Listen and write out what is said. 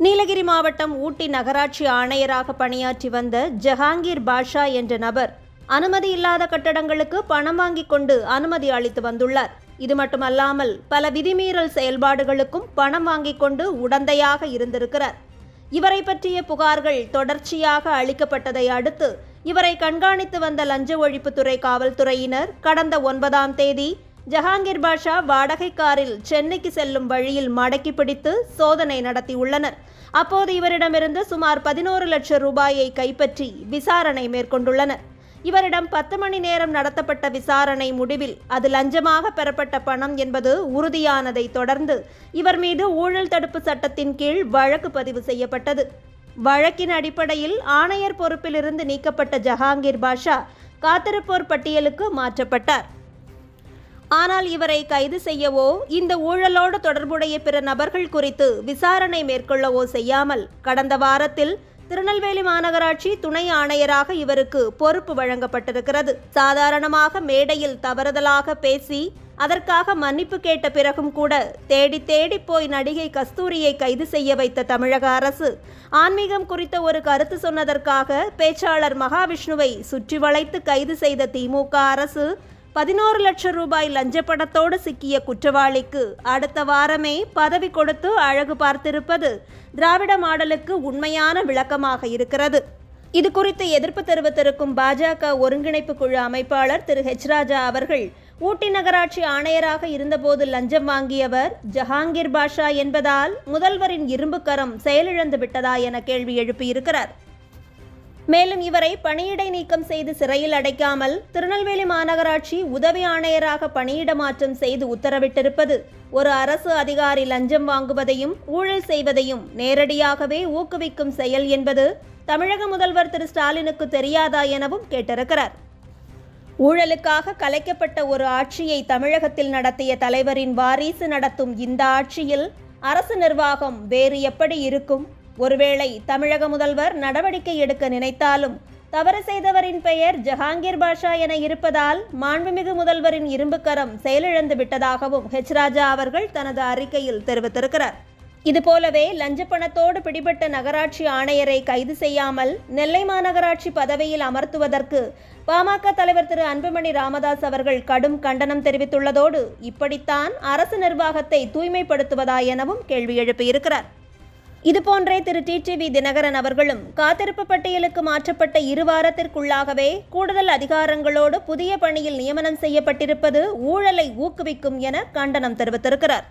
நீலகிரி மாவட்டம் ஊட்டி நகராட்சி ஆணையராக பணியாற்றி வந்த ஜஹாங்கீர் பாஷா என்ற நபர் அனுமதி இல்லாத கட்டடங்களுக்கு பணம் வாங்கிக் கொண்டு அனுமதி அளித்து வந்துள்ளார். இது மட்டுமல்லாமல் பல விதிமீறல் செயல்பாடுகளுக்கும் பணம் வாங்கிக் கொண்டு உடந்தையாக இருந்திருக்கிறார். இவரை பற்றிய புகார்கள் தொடர்ச்சியாக அளிக்கப்பட்டதை அடுத்து இவரை கண்காணித்து வந்த லஞ்ச ஒழிப்புத்துறை காவல்துறையினர் கடந்த 9ஆம் தேதி ஜஹாங்கீர் பாஷா வாடகை காரில் சென்னைக்கு செல்லும் வழியில் மடக்கி பிடித்து சோதனை நடத்தியுள்ளனர். அப்போது இவரிடமிருந்து சுமார் 11 லட்சம் ரூபாயை கைப்பற்றி விசாரணை மேற்கொண்டுள்ளனர். இவரிடம் 10 மணி நேரம் நடத்தப்பட்ட விசாரணை முடிவில் அது லஞ்சமாக பெறப்பட்ட பணம் என்பது உறுதியானதை தொடர்ந்து இவர் மீது ஊழல் தடுப்பு சட்டத்தின் கீழ் வழக்கு பதிவு செய்யப்பட்டது. வழக்கின் அடிப்படையில் ஆணையர் பொறுப்பிலிருந்து நீக்கப்பட்ட ஜஹாங்கீர் பாஷா காத்திருப்போர் பட்டியலுக்கு மாற்றப்பட்டார். ஆனால் இவரை கைது செய்யவோ இந்த ஊழலோடு தொடர்புடைய பிற நபர்கள் குறித்து விசாரணை மேற்கொள்ளவோ செய்யாமல் கடந்த வாரத்தில் திருநெல்வேலி மாநகராட்சி துணை ஆணையராக இவருக்கு பொறுப்பு வழங்கப்பட்டிருக்கிறது. சாதாரணமாக மேடையில் தவறுதலாக பேசி அதற்காக மன்னிப்பு கேட்ட பிறகும் கூட தேடி தேடி போய் நடிகை கஸ்தூரியை கைது செய்ய வைத்த தமிழக அரசு ஆன்மீகம் குறித்த ஒரு கருத்து சொன்னதற்காக பேச்சாளர் மகாவிஷ்ணுவை சுற்றி வளைத்து கைது செய்த திமுக அரசு 11 லட்சம் ரூபாய் லஞ்ச பணத்தோடு சிக்கிய குற்றவாளிக்கு அடுத்த வாரமே பதவி கொடுத்து அழகு பார்த்திருப்பது திராவிட மாடலுக்கு உண்மையான விளக்கமாக இருக்கிறது. இது குறித்து எதிர்ப்பு தெரிவித்திருக்கும் பாஜக ஒருங்கிணைப்பு குழு அமைப்பாளர் திரு ஹெச் ராஜா அவர்கள் ஊட்டி நகராட்சி ஆணையராக இருந்தபோது லஞ்சம் வாங்கியவர் ஜஹாங்கீர் பாஷா என்பதால் முதல்வரின் இரும்பு கரம் செயலிழந்து விட்டதா என கேள்வி எழுப்பியிருக்கிறார். மேலும் இவரை பணியிடை நீக்கம் செய்து சிறையில் அடைக்காமல் திருநெல்வேலி மாநகராட்சி உதவி ஆணையராக பணியிட மாற்றம் செய்து உத்தரவிட்டிருப்பது ஒரு அரசு அதிகாரி லஞ்சம் வாங்குவதையும் ஊழல் செய்வதையும் நேரடியாகவே ஊக்குவிக்கும் செயல் என்பது தமிழக முதல்வர் திரு ஸ்டாலினுக்கு தெரியாதா எனவும் கேட்டிருக்கிறார். ஊழலுக்காக கலைக்கப்பட்ட ஒரு ஆட்சியை தமிழகத்தில் நடத்திய தலைவரின் வாரிசு நடத்தும் இந்த ஆட்சியில் அரசு நிர்வாகம் வேறு எப்படி இருக்கும்? ஒருவேளை தமிழக முதல்வர் நடவடிக்கை எடுக்க நினைத்தாலும் தவறு செய்தவரின் பெயர் ஜஹாங்கீர் பாஷா என இருப்பதால் மாண்புமிகு முதல்வரின் இரும்பு கரம் செயலிழந்து விட்டதாகவும் ஹெச் ராஜா அவர்கள் தனது அறிக்கையில் தெரிவித்திருக்கிறார். இதுபோலவே லஞ்ச பணத்தோடு பிடிபட்ட நகராட்சி ஆணையரை கைது செய்யாமல் நெல்லை மாநகராட்சி பதவியில் அமர்த்துவதற்கு பாமக தலைவர் திரு அன்புமணி ராமதாஸ் அவர்கள் கடும் கண்டனம் தெரிவித்துள்ளதோடு இப்படித்தான் அரசு நிர்வாகத்தை தூய்மைப்படுத்துவதா எனவும் கேள்வி எழுப்பியிருக்கிறார். இதுபோன்றே திரு டிடிவி தினகரன் அவர்களும் காத்திருப்பு பட்டியலுக்கு மாற்றப்பட்ட 2 வாரத்திற்குள்ளாகவே கூடுதல் அதிகாரங்களோடு புதிய பணியில் நியமனம் செய்யப்பட்டிருப்பது ஊழலை ஊக்குவிக்கும் என கண்டனம் தெரிவித்திருக்கிறார்.